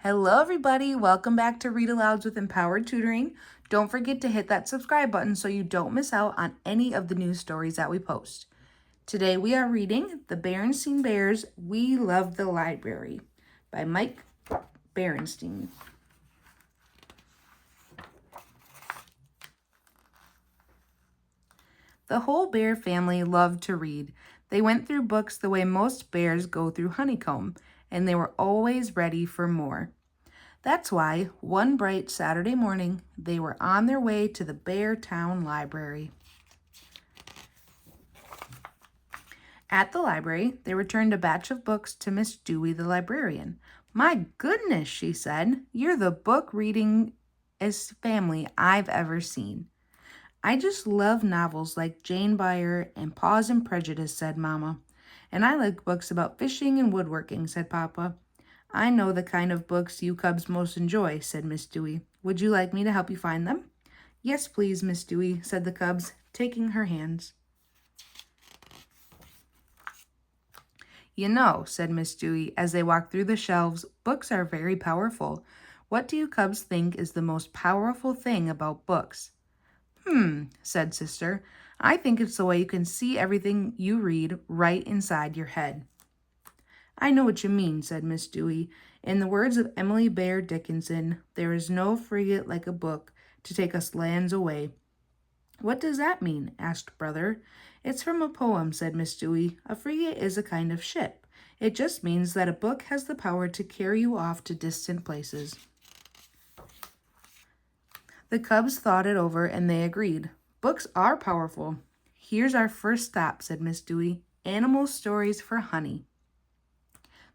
Hello, everybody. Welcome back to Read-Alouds with Empowered Tutoring. Don't forget to hit that subscribe button so you don't miss out on any of the news stories that we post. Today we are reading The Berenstain Bears, We Love the Library by Mike Berenstain. The whole bear family loved to read. They went through books the way most bears go through honeycomb, and they were always ready for more. That's why, one bright Saturday morning, they were on their way to the Bear Town Library. At the library, they returned a batch of books to Miss Dewey, the librarian. "My goodness," she said, "you're the book reading family I've ever seen." "I just love novels like Jane Eyre and Pride and Prejudice," said Mama. "And I like books about fishing and woodworking," said Papa. "I know the kind of books you cubs most enjoy," said Miss Dewey. "Would you like me to help you find them?" "Yes, please, Miss Dewey," said the cubs, taking her hands. "You know," said Miss Dewey as they walked through the shelves, "books are very powerful. What do you cubs think is the most powerful thing about books?" Said Sister. "I think it's the way you can see everything you read right inside your head." "I know what you mean," said Miss Dewey. "In the words of Emily Bear Dickinson, there is no frigate like a book to take us lands away." "What does that mean?" asked Brother. "It's from a poem," said Miss Dewey. "A frigate is a kind of ship. It just means that a book has the power to carry you off to distant places." The cubs thought it over and they agreed. "Books are powerful." "Here's our first stop," said Miss Dewey. "Animal stories for honey."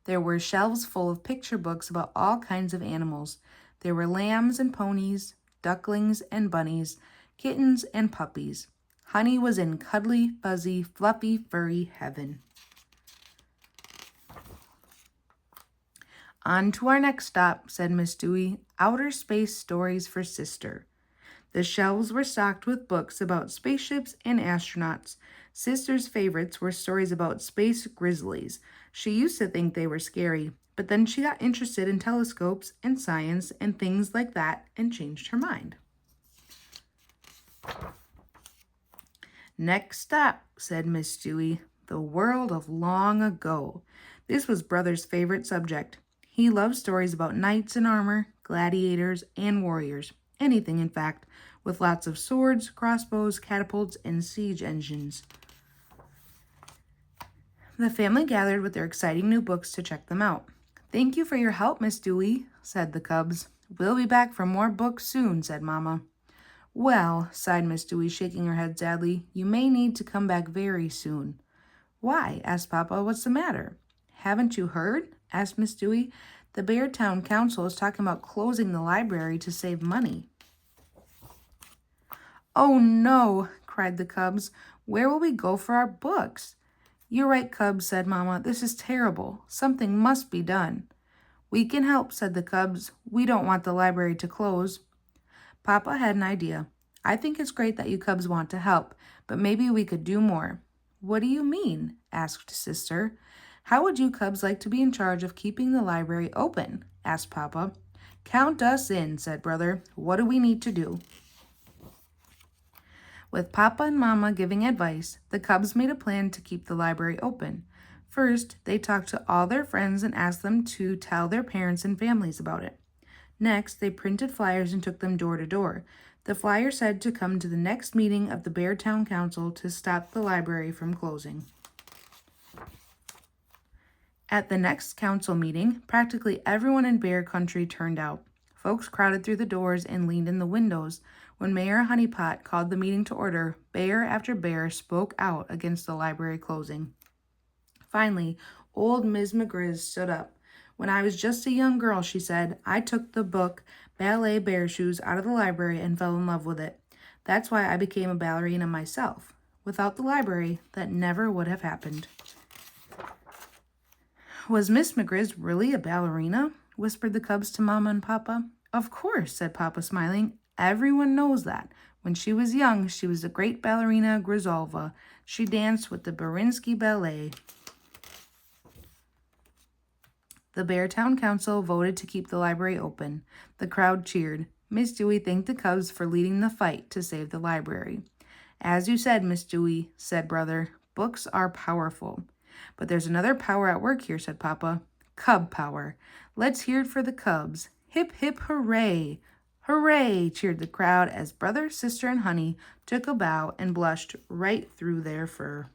There were shelves full of picture books about all kinds of animals. There were lambs and ponies, ducklings and bunnies, kittens and puppies. Honey was in cuddly, fuzzy, fluffy, furry heaven. "On to our next stop," said Miss Dewey. "Outer space stories for Sister." The shelves were stocked with books about spaceships and astronauts. Sister's favorites were stories about space grizzlies. She used to think they were scary, but then she got interested in telescopes and science and things like that and changed her mind. "Next stop," said Miss Dewey, "the world of long ago." This was Brother's favorite subject. He loved stories about knights in armor, gladiators, and warriors. Anything, in fact, with lots of swords, crossbows, catapults, and siege engines. The family gathered with their exciting new books to check them out. "Thank you for your help, Miss Dewey," said the cubs. "We'll be back for more books soon," said Mama. "Well," sighed Miss Dewey, shaking her head sadly, "you may need to come back very soon." "Why?" asked Papa. "What's the matter?" "Haven't you heard?" asked Miss Dewey. "The Bear Town Council is talking about closing the library to save money." "Oh no," cried the cubs. "Where will we go for our books?" "You're right, cubs," said Mama. "This is terrible. Something must be done." "We can help," said the cubs. "We don't want the library to close." Papa had an idea. "I think it's great that you cubs want to help, but maybe we could do more." "What do you mean?" asked Sister. "How would you cubs like to be in charge of keeping the library open?" asked Papa. "Count us in," said Brother. "What do we need to do?" With Papa and Mama giving advice, the cubs made a plan to keep the library open. First, they talked to all their friends and asked them to tell their parents and families about it. Next, they printed flyers and took them door to door. The flyer said to come to the next meeting of the Bear Town Council to stop the library from closing. At the next council meeting, practically everyone in Bear Country turned out. Folks crowded through the doors and leaned in the windows. When Mayor Honeypot called the meeting to order, bear after bear spoke out against the library closing. Finally, old Ms. McGriz stood up. "When I was just a young girl," she said, "I took the book Ballet Bear Shoes out of the library and fell in love with it. That's why I became a ballerina myself. Without the library, that never would have happened." "Was Miss McGriz really a ballerina?" whispered the cubs to Mama and Papa. "Of course," said Papa, smiling. "Everyone knows that. When she was young, she was the great ballerina Grisolva. She danced with the Berenstain Ballet." The Beartown Council voted to keep the library open. The crowd cheered. Miss Dewey thanked the cubs for leading the fight to save the library. As you said, Miss Dewey, said Brother, books are powerful. But there's another power at work here, said Papa. Cub power. Let's hear it for the cubs. Hip, hip, hooray! Hooray! Cheered the crowd as Brother, Sister, and Honey took a bow and blushed right through their fur.